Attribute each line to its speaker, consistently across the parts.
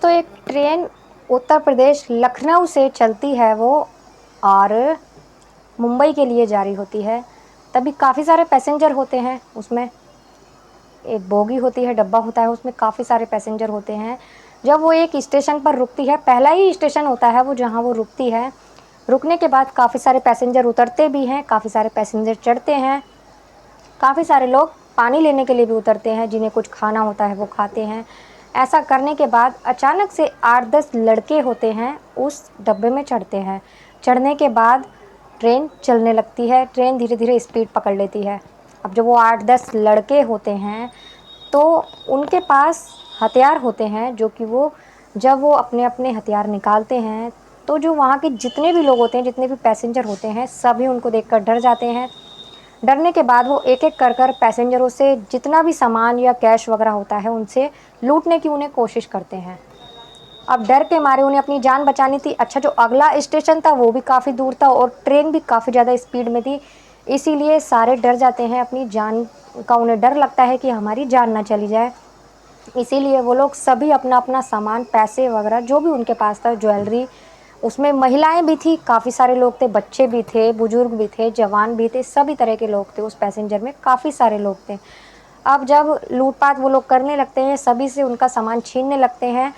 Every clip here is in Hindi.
Speaker 1: दोस्तों एक ट्रेन उत्तर प्रदेश लखनऊ से चलती है वो और मुंबई के लिए जारी होती है। तभी काफ़ी सारे पैसेंजर होते हैं उसमें। एक बोगी होती है, डब्बा होता है, उसमें काफ़ी सारे पैसेंजर होते हैं। जब वो एक स्टेशन पर रुकती है, पहला ही स्टेशन होता है वो जहाँ वो रुकती है, रुकने के बाद काफ़ी सारे पैसेंजर उतरते भी हैं, काफ़ी सारे पैसेंजर चढ़ते हैं। काफ़ी सारे लोग पानी लेने के लिए भी उतरते हैं, जिन्हें कुछ खाना होता है वो खाते हैं। ऐसा करने के बाद अचानक से 8-10 लड़के होते हैं उस डब्बे में चढ़ते हैं। चढ़ने के बाद ट्रेन चलने लगती है, ट्रेन धीरे धीरे स्पीड पकड़ लेती है। अब जब वो 8-10 लड़के होते हैं तो उनके पास हथियार होते हैं, जो कि वो जब वो अपने अपने हथियार निकालते हैं तो जो वहाँ के जितने भी लोग होते हैं, जितने भी पैसेंजर होते हैं, सभी उनको देखकर डर जाते हैं। डरने के बाद वो एक एक कर पैसेंजरों से जितना भी सामान या कैश वगैरह होता है उनसे लूटने की उन्हें कोशिश करते हैं। अब डर के मारे उन्हें अपनी जान बचानी थी। अच्छा, जो अगला स्टेशन था वो भी काफ़ी दूर था और ट्रेन भी काफ़ी ज़्यादा स्पीड में थी, इसीलिए सारे डर जाते हैं। अपनी जान का उन्हें डर लगता है कि हमारी जान ना चली जाए, इसीलिए वो लोग सभी अपना अपना सामान, पैसे वगैरह जो भी उनके पास था, ज्वेलरी, उसमें महिलाएं भी थी, काफ़ी सारे लोग थे, बच्चे भी थे, बुजुर्ग भी थे, जवान भी थे, सभी तरह के लोग थे उस पैसेंजर में, काफ़ी सारे लोग थे। अब जब लूटपाट वो लोग करने लगते हैं, सभी से उनका सामान छीनने लगते हैं,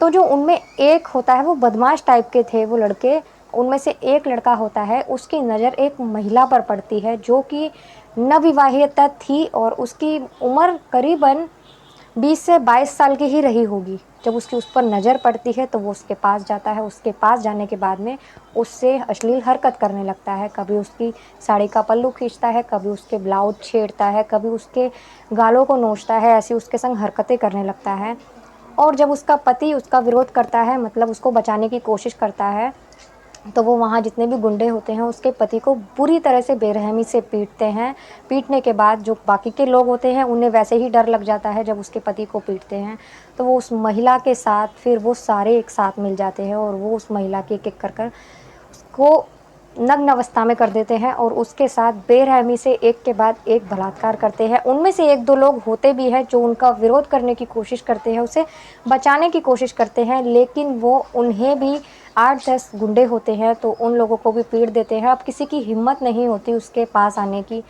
Speaker 1: तो जो उनमें एक होता है, वो बदमाश टाइप के थे वो लड़के। उनमें से एक लड़का होता है, उसकी नज़र एक महिला पर पड़ती है जो कि नवविवाहिता थी और उसकी उम्र करीबन 20 से 22 साल की ही रही होगी। जब उसकी उस पर नज़र पड़ती है तो वो उसके पास जाता है। उसके पास जाने के बाद में उससे अश्लील हरकत करने लगता है। कभी उसकी साड़ी का पल्लू खींचता है, कभी उसके ब्लाउज छेड़ता है, कभी उसके गालों को नोचता है, ऐसी उसके संग हरकतें करने लगता है। और जब उसका पति उसका विरोध करता है, मतलब उसको बचाने की कोशिश करता है, तो वो वहाँ जितने भी गुंडे होते हैं उसके पति को बुरी तरह से बेरहमी से पीटते हैं। पीटने के बाद जो बाकी के लोग होते हैं उन्हें वैसे ही डर लग जाता है। जब उसके पति को पीटते हैं तो वो उस महिला के साथ, फिर वो सारे एक साथ मिल जाते हैं और वो उस महिला के एक एक कर उसको नग्न अवस्था में कर देते हैं और उसके साथ बेरहमी से एक के बाद एक बलात्कार करते हैं। उनमें से एक दो लोग होते भी हैं जो उनका विरोध करने की कोशिश करते हैं, उसे बचाने की कोशिश करते हैं, लेकिन वो उन्हें भी 8-10 गुंडे होते हैं तो उन लोगों को भी पीट देते हैं। अब किसी की हिम्मत नहीं होती उसके पास आने की।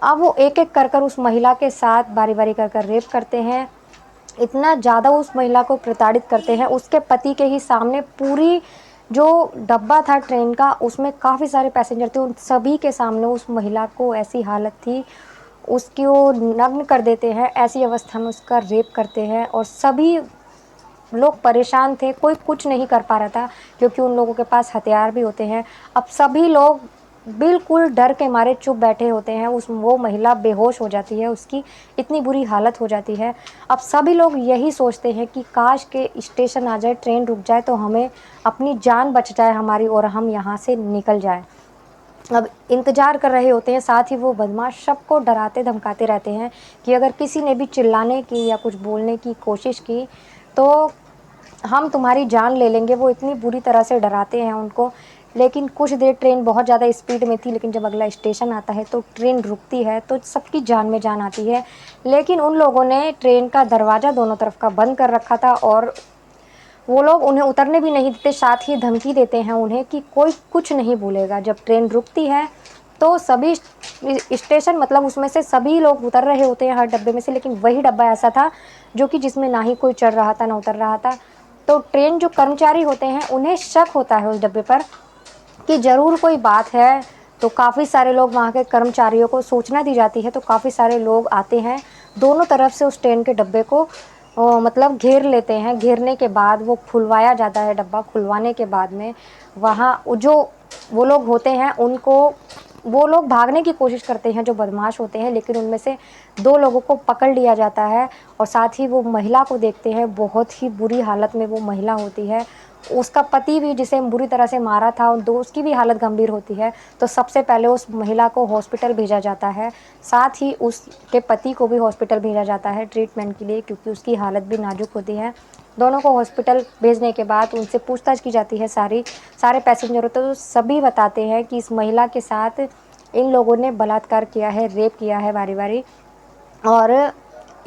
Speaker 1: अब वो एक एक कर उस महिला के साथ बारी बारी कर रेप करते हैं। इतना ज़्यादा उस महिला को प्रताड़ित करते हैं, उसके पति के ही सामने। पूरी जो डब्बा था ट्रेन का, उसमें काफ़ी सारे पैसेंजर थे, उन सभी के सामने उस महिला को ऐसी हालत थी, उसकी वो नग्न कर देते हैं, ऐसी अवस्था में उसका रेप करते हैं। और सभी लोग परेशान थे, कोई कुछ नहीं कर पा रहा था क्योंकि उन लोगों के पास हथियार भी होते हैं। अब सभी लोग बिल्कुल डर के मारे चुप बैठे होते हैं। वो महिला बेहोश हो जाती है, उसकी इतनी बुरी हालत हो जाती है। अब सभी लोग यही सोचते हैं कि काश के स्टेशन आ जाए, ट्रेन रुक जाए तो हमें अपनी जान बच जाए हमारी और हम यहाँ से निकल जाए। अब इंतज़ार कर रहे होते हैं, साथ ही वो बदमाश सबको डराते धमकाते रहते हैं कि अगर किसी ने भी चिल्लाने की या कुछ बोलने की कोशिश की तो हम तुम्हारी जान ले लेंगे। वो इतनी बुरी तरह से डराते हैं उनको। लेकिन कुछ देर ट्रेन बहुत ज़्यादा स्पीड में थी, लेकिन जब अगला स्टेशन आता है तो ट्रेन रुकती है तो सबकी जान में जान आती है। लेकिन उन लोगों ने ट्रेन का दरवाज़ा दोनों तरफ का बंद कर रखा था और वो लोग उन्हें उतरने भी नहीं देते, साथ ही धमकी देते हैं उन्हें कि कोई कुछ नहीं बोलेगा। जब ट्रेन रुकती है तो सभी स्टेशन, मतलब उसमें से सभी लोग उतर रहे होते हैं हर डब्बे में से, लेकिन वही डब्बा ऐसा था जो कि जिसमें ना ही कोई चढ़ रहा था ना उतर रहा था। तो ट्रेन जो कर्मचारी होते हैं उन्हें शक होता है उस डब्बे पर कि ज़रूर कोई बात है। तो काफ़ी सारे लोग, वहाँ के कर्मचारियों को सूचना दी जाती है तो काफ़ी सारे लोग आते हैं, दोनों तरफ से उस ट्रेन के डब्बे को मतलब घेर लेते हैं। घेरने के बाद वो खुलवाया जाता है। डब्बा खुलवाने के बाद में वहाँ जो वो लोग होते हैं उनको, वो लोग भागने की कोशिश करते हैं जो बदमाश होते हैं, लेकिन उनमें से 2 लोगों को पकड़ लिया जाता है। और साथ ही वो महिला को देखते हैं, बहुत ही बुरी हालत में वो महिला होती है। उसका पति भी, जिसे बुरी तरह से मारा था, उसकी भी हालत गंभीर होती है। तो सबसे पहले उस महिला को हॉस्पिटल भेजा जाता है, साथ ही उसके पति को भी हॉस्पिटल भेजा जाता है ट्रीटमेंट के लिए, क्योंकि उसकी हालत भी नाजुक होती है। दोनों को हॉस्पिटल भेजने के बाद उनसे पूछताछ की जाती है सारे पैसेंजरों। तो सभी बताते हैं कि इस महिला के साथ इन लोगों ने बलात्कार किया है, रेप किया है बारी बारी। और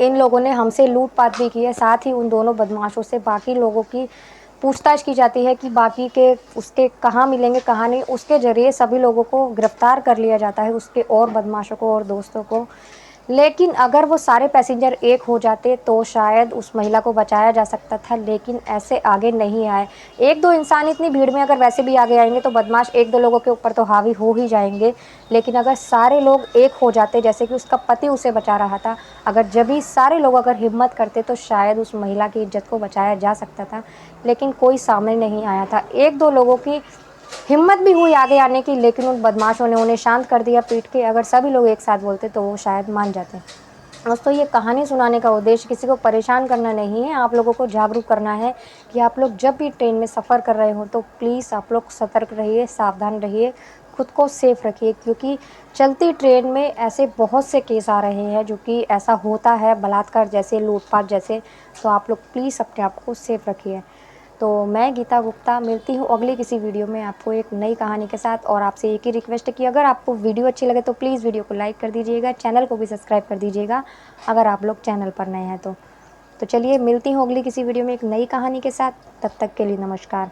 Speaker 1: इन लोगों ने हमसे लूटपाट भी की है। साथ ही उन दोनों बदमाशों से बाकी लोगों की पूछताछ की जाती है कि बाकी के उसके कहाँ मिलेंगे कहाँ नहीं। उसके ज़रिए सभी लोगों को गिरफ्तार कर लिया जाता है, उसके और बदमाशों को और दोस्तों को। लेकिन अगर वो सारे पैसेंजर एक हो जाते तो शायद उस महिला को बचाया जा सकता था, लेकिन ऐसे आगे नहीं आए। एक दो इंसान इतनी भीड़ में अगर वैसे भी आगे आएंगे तो बदमाश एक दो लोगों के ऊपर तो हावी हो ही जाएंगे। लेकिन अगर सारे लोग एक हो जाते, जैसे कि उसका पति उसे बचा रहा था, अगर जब भी सारे लोग अगर हिम्मत करते तो शायद उस महिला की इज्जत को बचाया जा सकता था। लेकिन कोई सामने नहीं आया था। एक दो लोगों की हिम्मत भी हुई आगे आने की, लेकिन उन बदमाशों ने उन्हें शांत कर दिया पीट के। अगर सभी लोग एक साथ बोलते तो वो शायद मान जाते। दोस्तों, ये कहानी सुनाने का उद्देश्य किसी को परेशान करना नहीं है, आप लोगों को जागरूक करना है कि आप लोग जब भी ट्रेन में सफ़र कर रहे हो तो प्लीज़ आप लोग सतर्क रहिए, सावधान रहिए, खुद को सेफ रखिए। क्योंकि चलती ट्रेन में ऐसे बहुत से केस आ रहे हैं जो कि ऐसा होता है, बलात्कार जैसे, लूटपाट जैसे। तो आप लोग प्लीज़ अपने आप को सेफ रखिए। तो मैं गीता गुप्ता मिलती हूँ अगली किसी वीडियो में आपको एक नई कहानी के साथ। और आपसे एक ही रिक्वेस्ट है कि अगर आपको वीडियो अच्छी लगे तो प्लीज़ वीडियो को लाइक कर दीजिएगा, चैनल को भी सब्सक्राइब कर दीजिएगा अगर आप लोग चैनल पर नए हैं तो। चलिए मिलती हूँ अगली किसी वीडियो में एक नई कहानी के साथ। तब तक के लिए नमस्कार।